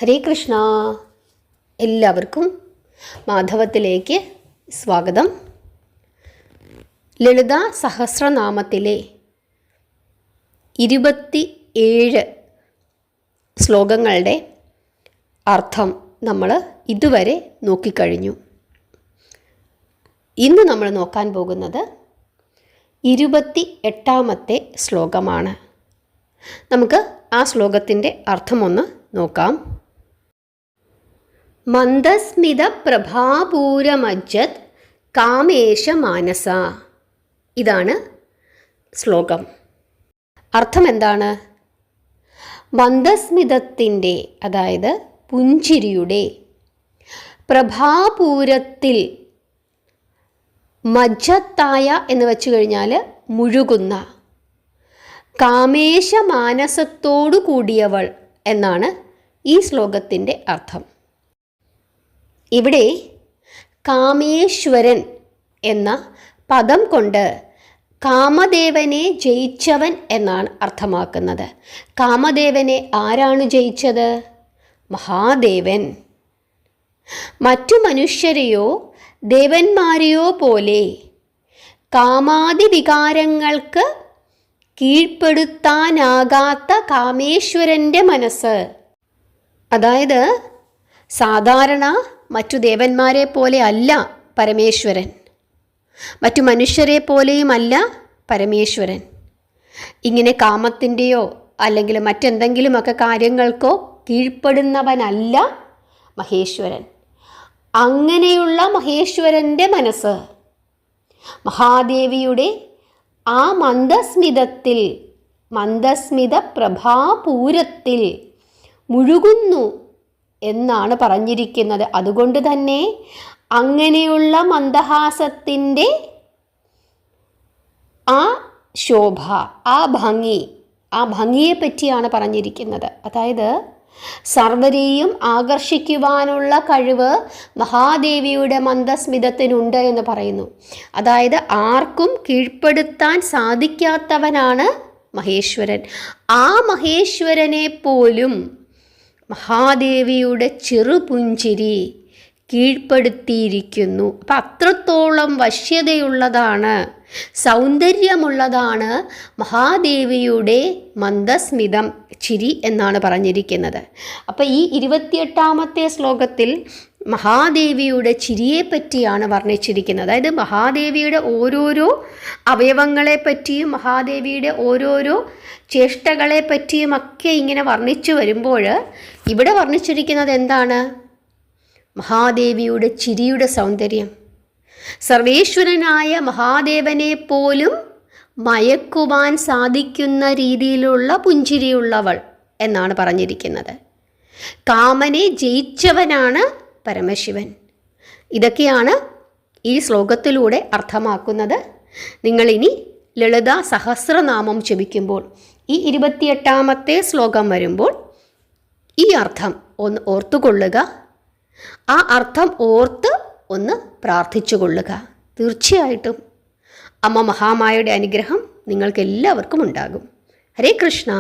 ഹരേ കൃഷ്ണ. എല്ലാവർക്കും മാധവത്തിലേക്ക് സ്വാഗതം. ലളിത സഹസ്രനാമത്തിലെ 27 ശ്ലോകങ്ങളുടെ അർത്ഥം നമ്മൾ ഇതുവരെ നോക്കിക്കഴിഞ്ഞു. ഇന്ന് നമ്മൾ നോക്കാൻ പോകുന്നത് 28ാമത്തെ ശ്ലോകമാണ്. നമുക്ക് ആ ശ്ലോകത്തിൻ്റെ അർത്ഥമൊന്ന് നോക്കാം. മന്ദസ്മിത പ്രഭാപൂരമജ്ജത് കാമേശ മാനസ. ഇതാണ് ശ്ലോകം. അർത്ഥം എന്താണ്? മന്ദസ്മിതത്തിൻ്റെ, അതായത് പുഞ്ചിരിയുടെ, പ്രഭാപൂരത്തിൽ, മജ്ജത്തായ എന്ന് വെച്ച് കഴിഞ്ഞാൽ മുഴുകുന്ന, കാമേശ മാനസത്തോടു കൂടിയവൾ എന്നാണ് ഈ ശ്ലോകത്തിൻ്റെ അർത്ഥം. ഇവിടെ കാമേശ്വരൻ എന്ന പദം കൊണ്ട് കാമദേവനെ ജയിച്ചവൻ എന്നാണ് അർത്ഥമാക്കുന്നത്. കാമദേവനെ ആരാണ് ജയിച്ചത്? മഹാദേവൻ. മറ്റു മനുഷ്യരെയോ ദേവന്മാരെയോ പോലെ കാമാദി വികാരങ്ങൾക്ക് കീഴ്പ്പെടുത്താനാകാത്ത കാമേശ്വരൻ്റെ മനസ്സ്, അതായത് സാധാരണ മറ്റു ദേവന്മാരെ പോലെ അല്ല പരമേശ്വരൻ, മറ്റു മനുഷ്യരെ പോലെയുമല്ല പരമേശ്വരൻ. ഇങ്ങനെ കാമത്തിൻ്റെയോ അല്ലെങ്കിൽ മറ്റെന്തെങ്കിലുമൊക്കെ കാര്യങ്ങൾക്കോ കീഴ്പ്പെടുന്നവനല്ല മഹേശ്വരൻ. അങ്ങനെയുള്ള മഹേശ്വരൻ്റെ മനസ്സ് മഹാദേവിയുടെ ആ മന്ദസ്മിതത്തിൽ, മന്ദസ്മിത പ്രഭാപൂരത്തിൽ മുഴുകുന്നു എന്നാണ് പറഞ്ഞിരിക്കുന്നത്. അതുകൊണ്ട് തന്നെ അങ്ങനെയുള്ള മന്ദഹാസത്തിൻ്റെ ആ ശോഭ, ആ ഭംഗിയെ പറ്റിയാണ് പറഞ്ഞിരിക്കുന്നത്. അതായത് സർവരെയും ആകർഷിക്കുവാനുള്ള കഴിവ് മഹാദേവിയുടെ മന്ദസ്മിതത്തിനുണ്ട് എന്ന് പറയുന്നു. അതായത് ആർക്കും കീഴ്പ്പെടുത്താൻ സാധിക്കാത്തവനാണ് മഹേശ്വരൻ. ആ മഹേശ്വരനെ പോലും മഹാദേവിയുടെ ചെറുപുഞ്ചിരി കീഴ്പ്പെടുത്തിയിരിക്കുന്നു. അപ്പം അത്രത്തോളം വശ്യതയുള്ളതാണ്, സൗന്ദര്യമുള്ളതാണ് മഹാദേവിയുടെ മന്ദസ്മിതം, ചിരി എന്നാണ് പറഞ്ഞിരിക്കുന്നത്. അപ്പം ഈ 28ാമത്തെ ശ്ലോകത്തിൽ മഹാദേവിയുടെ ചിരിയെ പറ്റിയാണ് വർണ്ണിച്ചിരിക്കുന്നത്. അതായത് മഹാദേവിയുടെ ഓരോരോ അവയവങ്ങളെ പറ്റിയും മഹാദേവിയുടെ ഓരോരോ ചേഷ്ടകളെ പറ്റിയുമൊക്കെ ഇങ്ങനെ വർണ്ണിച്ചു വരുമ്പോൾ ഇവിടെ വർണ്ണിച്ചിരിക്കുന്നത് എന്താണ്? മഹാദേവിയുടെ ചിരിയുടെ സൗന്ദര്യം. സർവേശ്വരനായ മഹാദേവനെ പോലും മയക്കുവാൻ സാധിക്കുന്ന രീതിയിലുള്ള പുഞ്ചിരിയുള്ളവൾ എന്നാണ് പറഞ്ഞിരിക്കുന്നത്. കാമനെ ജയിച്ചവനാണ് പരമശിവൻ. ഇതൊക്കെയാണ് ഈ ശ്ലോകത്തിലൂടെ അർത്ഥമാക്കുന്നത്. നിങ്ങളിനി ലളിത സഹസ്രനാമം ജപിക്കുമ്പോൾ ഈ 28ാമത്തെ ശ്ലോകം വരുമ്പോൾ ഈ അർത്ഥം ഒന്ന് ഓർത്തുകൊള്ളുക. ആ അർത്ഥം ഓർത്ത് ഒന്ന് പ്രാർത്ഥിച്ചു കൊള്ളുക. തീർച്ചയായിട്ടും അമ്മ മഹാമായയുടെ അനുഗ്രഹം നിങ്ങൾക്ക് എല്ലാവർക്കും ഉണ്ടാകും. ഹരേ കൃഷ്ണ.